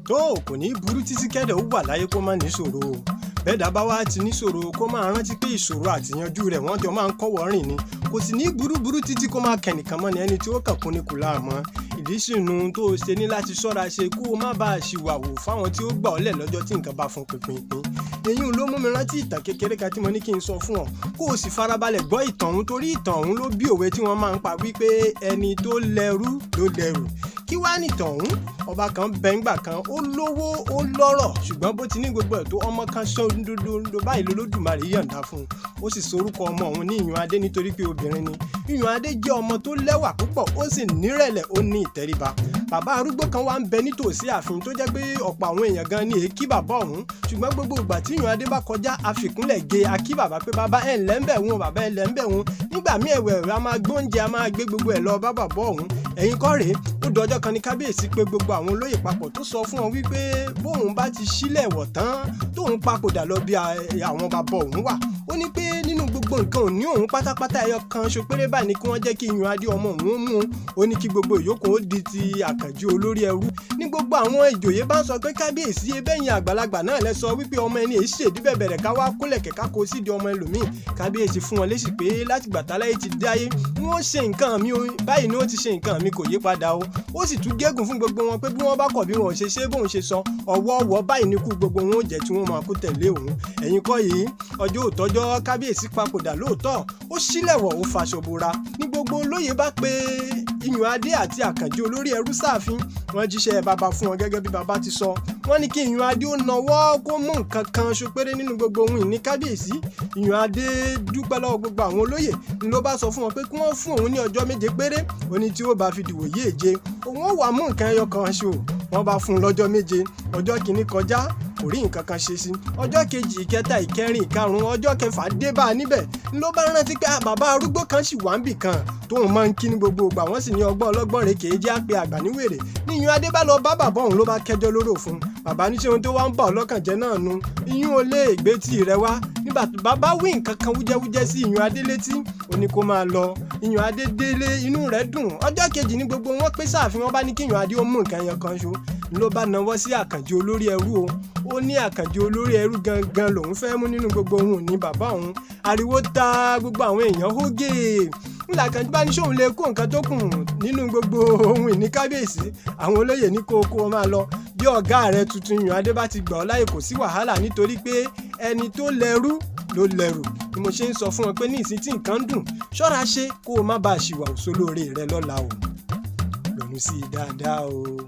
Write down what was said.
tó kò ní burú títí kẹ́dẹ̀ ó wà láyé kó má níṣòro o. Bẹ́ẹ̀dá bá wá ti níṣòro kó máa rántí pé ìṣòro àtìyanjú rẹ̀ wọ́n jọ máa ń kọ́wọ́ rìn ni. Kò sì ní burú títí kó máa kẹnìkan mọ́ ni ẹni tí ó kàn kún ní kùlà mọ́. Ìdí sínú tó o ṣe ní láti ṣọ́ra ṣe kó o má bàa ṣìwàwò fáwọn tí ó gbà ọ́ lẹ̀ lọ́jọ́ tí nǹkan bá fún pinpin. Èyí ló mú mi rántí ìtàn kékeré kan tí mo ní kí n sọ fún ọ kó o sì farabalẹ̀ gbọ́ ìtàn ọ̀hún torí ìtàn ọ̀hún ló bí òwe tí wọ́n máa ń pa wípé ẹni tó lẹ́rú ló lẹ́rù. Kí wá nìtàn ọ̀hún? Ọba kan bẹ ńgbà kan ó lówó ó lọ́rọ̀ ṣùgbọ́n bó ti ní gbogbo ẹ̀ tó ọmọ kan ṣóńdódó báyìí lolódùmarè yọ̀ǹda fún un. Ó sì sorúkọ ọmọ ọ̀hún ní Ìyànadé nítorí pé obìnrin ni. Ìyànadé jẹ́ ọmọ tó lẹ́wà púpọ̀ ó sì nírẹ̀lẹ̀ ó ní ìtẹríba. Bàbá arúgbó kan wá ń bẹ nítòsí ààfin tó jẹ́ pé ọ̀pọ̀ àwọn èèyàn gan ni èkí bàbá ọ̀hún ṣùgbọ́n gbogbo ìgbà tí Ìyànadé bá kọjá àfikúnlẹ̀ gé akí bàbá pé bàbá ẹ̀ ńlẹ́ ń bẹ̀ wọn bàbá ẹ̀ ńlẹ́ ń bẹ̀ wọn. Nígbà míì ẹ̀wẹ̀ a máa gbóúnjẹ a máa gbé gbogbo ẹ̀ lọ bá bàbá ọ̀hún. Ẹ̀yin kọ́ rèé ó dọjọ́ kan ní kábíyèsí pé gbogbo àwọn olóyè papọ̀ tó sọ fún wọn wípé bóun bá ti sílẹ̀ wọ̀ tán tóun papòdà lọ bí àwọn bàbá òun wà. Ó ní pé nínú gbogbo nǹkan òní òun pátápátá ẹyọ kan ṣo péré báyìí ni kí wọ́n jẹ́ kí Ìyànadé ọmọ òun mú un. Ó ní kí gbogbo ìyókù ó di ti Àkànjí olórí ẹrú. Ní gbogbo àwọn ìjòyè bá ń sọ pé kábíyèsí ebẹ́yìn àgbàlagbà náà lẹ sọ wípé ọmọ ẹni èyí ṣèdí bẹ̀bẹ̀rẹ̀ ká wá kólẹ̀ kẹ̀ká kó sídi ọmọ ẹlòmíì. Kábíyèsí fún wọn lésì pé láti gbàtà láyé ti dáyé wọ́n ṣe nǹkan mi o báyìí ni ó ti ṣe nǹkan mi kò yí padà o. Ó sì tún gégùn fún gbogbo wọn pé bí wọ́n bá kọ̀ bí wọn ò ṣe ṣe bóun ṣe sọ ọwọ́ báyìí ni kú gbogbo wọn ó jẹ́ tí wọ́n máa kó tẹ̀lé òun. Ẹ̀yin kọ́ yìí ọjọ́ òtọ́jọ́ kábíyèsí papòdà lóòótọ́ ó sílẹ̀wọ̀ ó faṣọ bora. Ní gbogbo olóyè bá pé Ìyànadé àti Àkànjí olórí ẹrú sáàfin wọ́n jíṣẹ́ bàbá fún wọn gẹ́gẹ́ bí bàbá ti sọ. Wọ́n ní kí Ìyànadé ó nawọ́ kó mú nǹkan kan ṣo péré nínú gbogbo ohun ìní kábíyèsí. Ìyànadé dúpẹ́ lọ́wọ́ gbogbo àwọn olóyè ni ló bá sọ fún wọn pé kí wọ́n fún òun ní ọjọ́ 7 péré. Ó ní tí ó bá fi dìwò yé èje òun ó wá mú nǹkan ẹyọ kan ṣo. Wọ́n bá fún un lọ́jọ́ 7 ọjọ́ kìíní kọjá kò rí nǹkan kan ṣe sí. Ọjọ́ kejì ìkẹta ìkẹrin ìkarùn ọjọ́ kẹfà dé bá a níbẹ̀ ló bá rántí pé bàbá arúgbó kan sì wà níbì kan tóun máa ń kí ní gbogbo ìgbà wọ́n sì ní ọgbọ́n ọlọ́gbọ́n rẹ̀ kèé jẹ́ àpè àgbà níwèrè. Ní Ìyànadé bá lọ bá bàbá òun ló bá kẹjọ́ lóró fún un. Bàbá ní ṣé ohun tó wá ń bà ọ́ lọ́kàn jẹ́ náà nu iyún ó lé ìgbésí rẹ wá. Nígbà tó bàbá wí nǹkan kan wújẹ́wújẹ́ sí Ìyànadé létí ó ní kó máa lọ. Ìyànadé délé inú rẹ̀ dùn. Ọjọ́ kejì ní gbogbo wọn pé sáàfin wọn bá ní kí Ìyànadé ó mú nǹkan ẹyọ kan ṣo ló bá nawọ́ sí Àkànjí olórí ẹrú o. Ó ní Àkànjí olórí ẹrú gangan lòun fẹ́ mú nínú gbogbo ohun ní bàbá òun. Ariwo ta gbogbo àwọn èèyàn hógè. Nígbà Àkànjí bá ní ṣóun lè kó nǹkan tó kù nínú gbogbo ohun ìní kábíyèsí àwọn olóyè ní kó o máa lọ. Bí ọ̀gá rẹ̀ tuntun Ìyànadé bá ti gbà ọ́ láyè kò sí wàhálà nítorí pé ẹni tó lẹ́rú ló lẹ́rù. Ni mo ṣe ń sọ fún ọ pé ní ìsìn tí nǹkan dùn ṣọ́ra ṣe kó o má bàa ṣìwà òṣòlóore rẹ lọ́la o. Lọ́nu sí i dáadáa o.